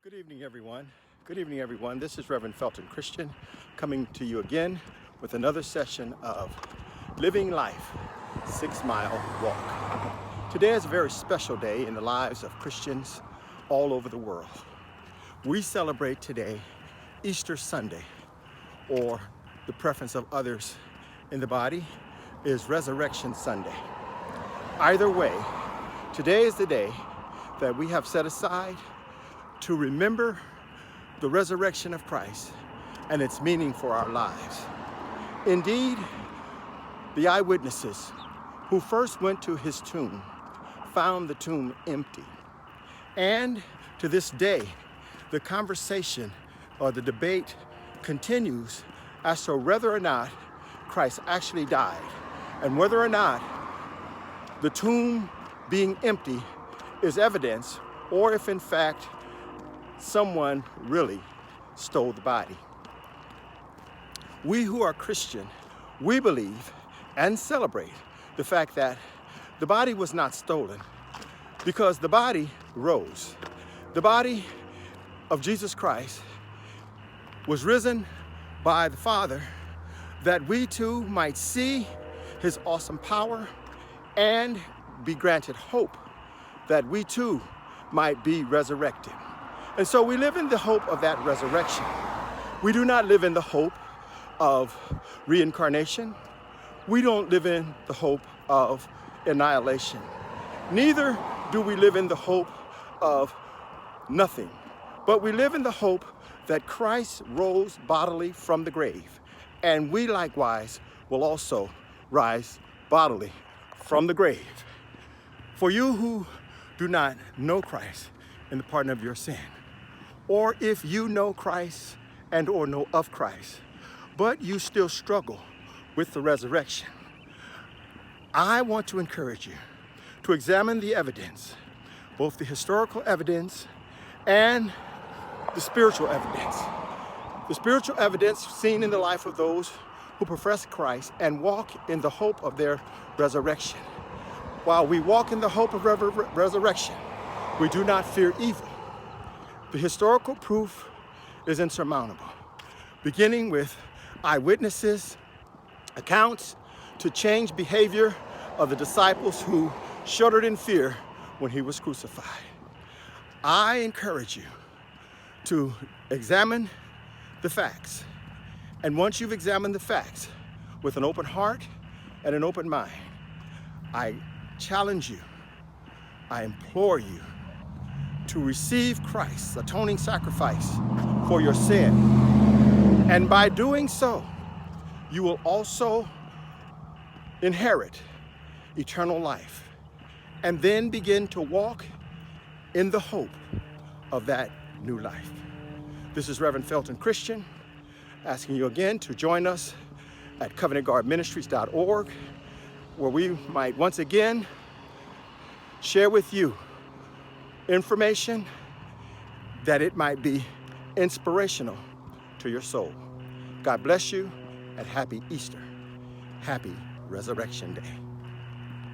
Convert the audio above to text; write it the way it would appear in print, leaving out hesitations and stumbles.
Good evening, everyone. Good evening, everyone. This is Reverend Felton Christian coming to you again with another session of Living Life 6-Mile Walk. Today is a very special day in the lives of Christians all over the world. We celebrate today Easter Sunday, or the preference of others in the body is Resurrection Sunday. Either way, today is the day that we have set aside to remember the resurrection of Christ and its meaning for our lives. Indeed, the eyewitnesses who first went to his tomb found the tomb empty. And to this day, the conversation or the debate continues as to whether or not Christ actually died and whether or not the tomb being empty is evidence, or if in fact someone really stole the body. We who are Christian, we believe and celebrate the fact that the body was not stolen because the body rose. The body of Jesus Christ was risen by the Father that we too might see his awesome power and be granted hope that we too might be resurrected. And so we live in the hope of that resurrection. We do not live in the hope of reincarnation. We don't live in the hope of annihilation. Neither do we live in the hope of nothing. But we live in the hope that Christ rose bodily from the grave. And we likewise will also rise bodily from the grave. For you who do not know Christ in the pardon of your sin, or if you know Christ and or know of Christ, but you still struggle with the resurrection, I want to encourage you to examine the evidence, both the historical evidence and the spiritual evidence. The spiritual evidence seen in the life of those who profess Christ and walk in the hope of their resurrection. While we walk in the hope of resurrection, we do not fear evil. The historical proof is insurmountable, beginning with eyewitnesses, accounts to change behavior of the disciples who shuddered in fear when he was crucified. I encourage you to examine the facts. And once you've examined the facts with an open heart and an open mind, I challenge you, I implore you to receive Christ's atoning sacrifice for your sin. And by doing so, you will also inherit eternal life and then begin to walk in the hope of that new life. This is Reverend Felton Christian asking you again to join us at covenantguardministries.org, where we might once again share with you information that it might be inspirational to your soul. God bless you and happy Easter. Happy Resurrection Day.